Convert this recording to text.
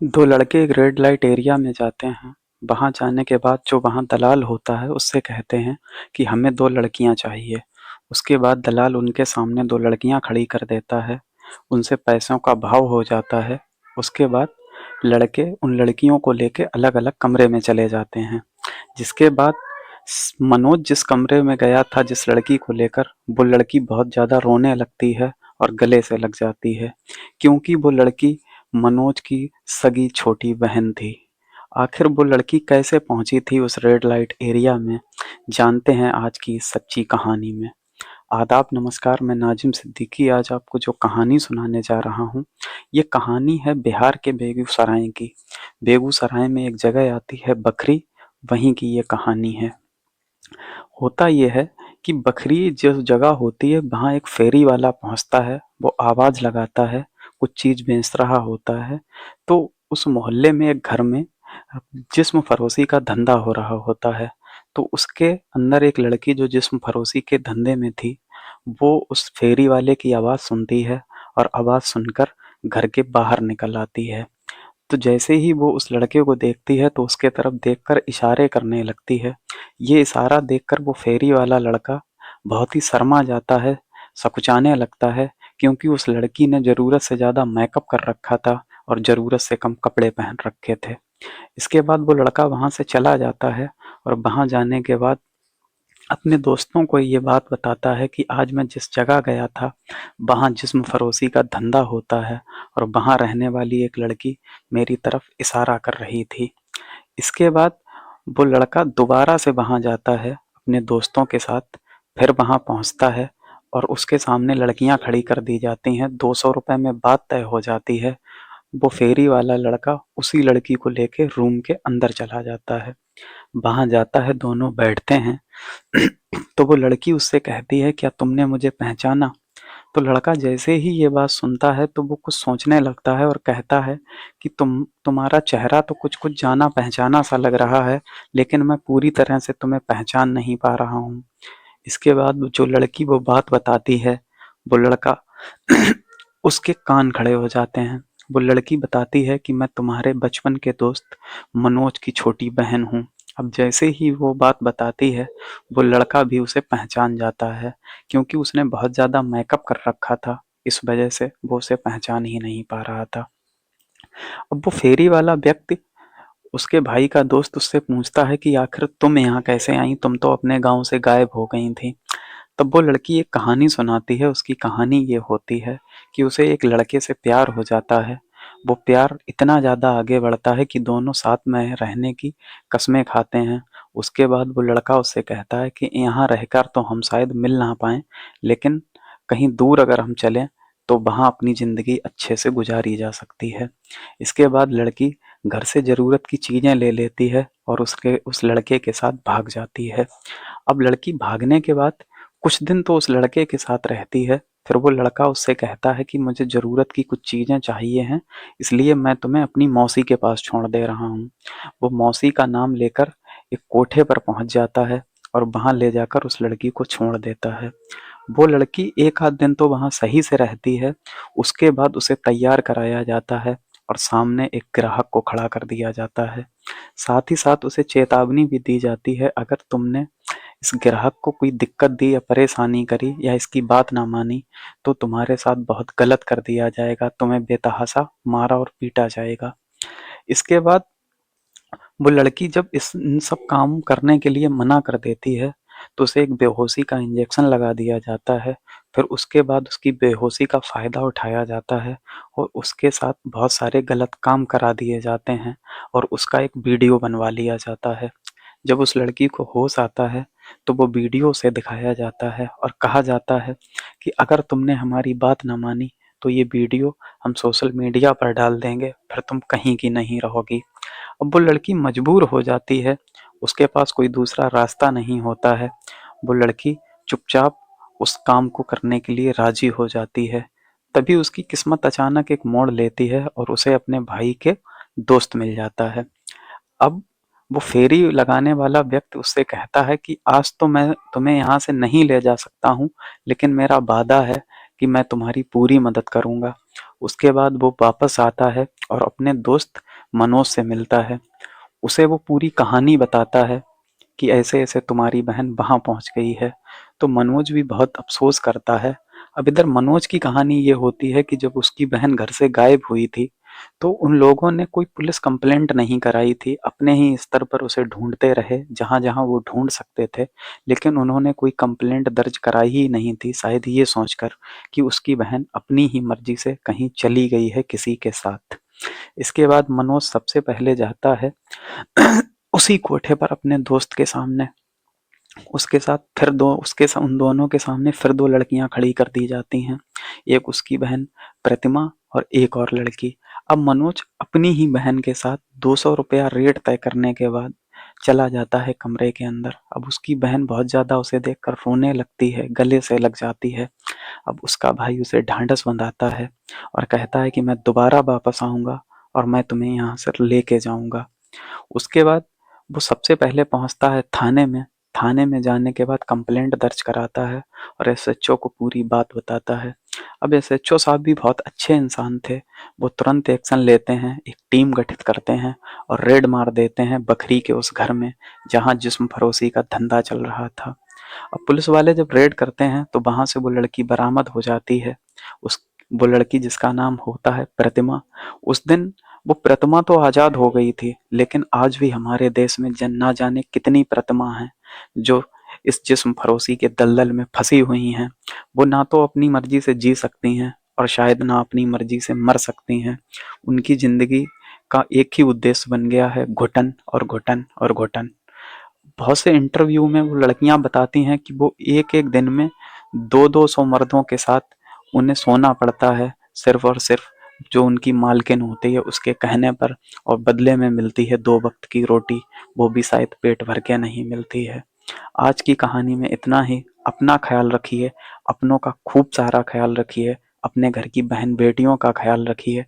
दो लड़के एक रेड लाइट एरिया में जाते हैं। वहाँ जाने के बाद जो वहाँ दलाल होता है उससे कहते हैं कि हमें दो लड़कियाँ चाहिए। उसके बाद दलाल उनके सामने दो लड़कियाँ खड़ी कर देता है। उनसे पैसों का भाव हो जाता है। उसके बाद लड़के उन लड़कियों को लेके अलग अलग कमरे में चले जाते हैं। जिसके बाद मनोज जिस कमरे में गया था जिस लड़की को लेकर, वो लड़की बहुत ज़्यादा रोने लगती है और गले से लग जाती है, क्योंकि वो लड़की मनोज की सगी छोटी बहन थी। आखिर वो लड़की कैसे पहुंची थी उस रेड लाइट एरिया में, जानते हैं आज की इस सच्ची कहानी में। आदाब नमस्कार, मैं नाजिम सिद्दीकी आज आपको जो कहानी सुनाने जा रहा हूँ, ये कहानी है बिहार के बेगूसराय की। बेगूसराय में एक जगह आती है बखरी, वहीं की ये कहानी है। होता ये है कि बखरी जिस जगह होती है वहाँ एक फेरी वाला पहुँचता है, वो आवाज़ लगाता है, कुछ चीज़ बेच रहा होता है। तो उस मोहल्ले में एक घर में जिस्म फरोशी का धंधा हो रहा होता है। तो उसके अंदर एक लड़की जो जिस्म फरोशी के धंधे में थी, वो उस फेरी वाले की आवाज़ सुनती है और आवाज़ सुनकर घर के बाहर निकल आती है। तो जैसे ही वो उस लड़के को देखती है तो उसके तरफ देखकर इशारे करने लगती है। ये इशारा देखकर वो फेरी वाला लड़का बहुत ही शर्मा जाता है, सकुचाने लगता है, क्योंकि उस लड़की ने ज़रूरत से ज़्यादा मेकअप कर रखा था और ज़रूरत से कम कपड़े पहन रखे थे। इसके बाद वो लड़का वहाँ से चला जाता है और वहाँ जाने के बाद अपने दोस्तों को ये बात बताता है कि आज मैं जिस जगह गया था, वहाँ जिस्म फरोशी का धंधा होता है और वहाँ रहने वाली एक लड़की मेरी तरफ इशारा कर रही थी। इसके बाद वो लड़का दोबारा से वहाँ जाता है अपने दोस्तों के साथ, फिर वहाँ पहुँचता है और उसके सामने लड़कियाँ खड़ी कर दी जाती हैं। 200 रुपए में बात तय हो जाती है। वो फेरी वाला लड़का उसी लड़की को लेके रूम के अंदर चला जाता है। वहाँ जाता है, दोनों बैठते हैं। तो वो लड़की उससे कहती है, क्या तुमने मुझे पहचाना? तो लड़का जैसे ही ये बात सुनता है तो वो कुछ सोचने लगता है और कहता है कि तुम्हारा चेहरा तो कुछ कुछ जाना पहचाना सा लग रहा है, लेकिन मैं पूरी तरह से तुम्हें पहचान नहीं पा रहा हूँ। इसके बाद जो लड़की वो बात बताती है, वो लड़का उसके कान खड़े हो जाते हैं। वो लड़की बताती है कि मैं तुम्हारे बचपन के दोस्त मनोज की छोटी बहन हूँ। अब जैसे ही वो बात बताती है, वो लड़का भी उसे पहचान जाता है, क्योंकि उसने बहुत ज़्यादा मेकअप कर रखा था, इस वजह से वो उसे पहचान ही नहीं पा रहा था। अब वो फेरी वाला व्यक्ति, उसके भाई का दोस्त, उससे पूछता है कि आखिर तुम यहाँ कैसे आई, तुम तो अपने गांव से गायब हो गई थी। तब वो लड़की एक कहानी सुनाती है। उसकी कहानी ये होती है कि उसे एक लड़के से प्यार हो जाता है। वो प्यार इतना ज़्यादा आगे बढ़ता है कि दोनों साथ में रहने की कस्में खाते हैं। उसके बाद वो लड़का उससे कहता है कि यहाँ रहकर तो हम शायद मिल ना पाएँ, लेकिन कहीं दूर अगर हम चलें तो वहाँ अपनी ज़िंदगी अच्छे से गुजारी जा सकती है। इसके बाद लड़की घर से ज़रूरत की चीज़ें ले लेती है और उस लड़के के साथ भाग जाती है। अब लड़की भागने के बाद कुछ दिन तो उस लड़के के साथ रहती है। फिर वो लड़का उससे कहता है कि मुझे ज़रूरत की कुछ चीज़ें चाहिए हैं, इसलिए मैं तुम्हें अपनी मौसी के पास छोड़ दे रहा हूँ। वो मौसी का नाम लेकर एक कोठे पर पहुँच जाता है और वहाँ ले जाकर उस लड़की को छोड़ देता है। वो लड़की एक आध दिन तो वहाँ सही से रहती है। उसके बाद उसे तैयार कराया जाता है और सामने एक ग्राहक को खड़ा कर दिया जाता है। साथ ही साथ उसे चेतावनी भी दी जाती है, अगर तुमने इस ग्राहक को कोई दिक्कत दी या परेशानी करी या इसकी बात ना मानी तो तुम्हारे साथ बहुत गलत कर दिया जाएगा, तुम्हें बेतहाशा मारा और पीटा जाएगा। इसके बाद वो लड़की जब इन सब काम करने के लिए मना कर देती है तो उसे एक बेहोशी का इंजेक्शन लगा दिया जाता है। फिर उसके बाद उसकी बेहोशी का फ़ायदा उठाया जाता है और उसके साथ बहुत सारे गलत काम करा दिए जाते हैं और उसका एक वीडियो बनवा लिया जाता है। जब उस लड़की को होश आता है तो वो वीडियो उसे दिखाया जाता है और कहा जाता है कि अगर तुमने हमारी बात ना मानी तो ये वीडियो हम सोशल मीडिया पर डाल देंगे, फिर तुम कहीं की नहीं रहोगी। अब वो लड़की मजबूर हो जाती है, उसके पास कोई दूसरा रास्ता नहीं होता है। वो लड़की चुपचाप उस काम को करने के लिए राजी हो जाती है। तभी उसकी किस्मत अचानक एक मोड़ लेती है और उसे अपने भाई के दोस्त मिल जाता है। अब वो फेरी लगाने वाला व्यक्ति उससे कहता है कि आज तो मैं तुम्हें यहाँ से नहीं ले जा सकता हूँ, लेकिन मेरा वादा है कि मैं तुम्हारी पूरी मदद करूँगा। उसके बाद वो वापस आता है और अपने दोस्त मनोज से मिलता है। उसे वो पूरी कहानी बताता है कि ऐसे-ऐसे तुम्हारी बहन वहाँ पहुँच गई है। तो मनोज भी बहुत अफ़सोस करता है। अब इधर मनोज की कहानी ये होती है कि जब उसकी बहन घर से गायब हुई थी, तो उन लोगों ने कोई पुलिस कंप्लेंट नहीं कराई थी। अपने ही स्तर पर उसे ढूँढते रहे, जहाँ-जहाँ वो ढूँढ सकते थे। लेकिन उन्होंने कोई कंप्लेंट दर्ज कराई ही नहीं थी, शायद ये सोचकर कि उसकी बहन अपनी ही मर्ज़ी से कहीं चली गई है किसी के साथ। इसके बाद मनोज सबसे पहले जाता है उसी कोठे पर अपने दोस्त के सामने। उसके साथ फिर दो उसके सा उन दोनों के सामने फिर 2 लड़कियाँ खड़ी कर दी जाती हैं। एक उसकी बहन प्रतिमा और एक और लड़की। अब मनोज अपनी ही बहन के साथ ₹200 रेट तय करने के बाद चला जाता है कमरे के अंदर। अब उसकी बहन बहुत ज़्यादा उसे देखकर रोने लगती है, गले से लग जाती है। अब उसका भाई उसे ढाँढस बंधाता है और कहता है कि मैं दोबारा वापस आऊँगा और मैं तुम्हें यहाँ से लेके जाऊँगा। उसके बाद वो सबसे पहले पहुँचता है थाने में। थाने में जाने के बाद कंप्लेंट दर्ज कराता है और एसएचओ को पूरी बात बताता है। अब एसएचओ साहब भी बहुत अच्छे इंसान थे। वो तुरंत एक्शन लेते हैं, एक टीम गठित करते हैं और रेड मार देते हैं बखरी के उस घर में, जहाँ जिस्म फरोशी का धंधा चल रहा था। अब पुलिस वाले जब रेड करते हैं तो वहाँ से वो लड़की बरामद हो जाती है। उस वो लड़की जिसका नाम होता है प्रतिमा। उस दिन वो प्रतिमा तो आज़ाद हो गई थी, लेकिन आज भी हमारे देश में ना जाने कितनी प्रतिमा हैं जो इस जिस्म फरोशी के दलदल में फंसी हुई हैं। वो ना तो अपनी मर्जी से जी सकती हैं और शायद ना अपनी मर्जी से मर सकती हैं। उनकी जिंदगी का एक ही उद्देश्य बन गया है घुटन और घुटन और घुटन। बहुत से इंटरव्यू में वो लड़कियां बताती हैं कि वो एक एक दिन में 200-200 मर्दों के साथ उन्हें सोना पड़ता है, सिर्फ और सिर्फ जो उनकी मालकिन होती है उसके कहने पर, और बदले में मिलती है 2 वक्त की रोटी, वो भी शायद पेट भर के नहीं मिलती है। आज की कहानी में इतना ही। अपना ख्याल रखिए, अपनों का खूब सारा ख्याल रखिए, अपने घर की बहन बेटियों का ख्याल रखिए।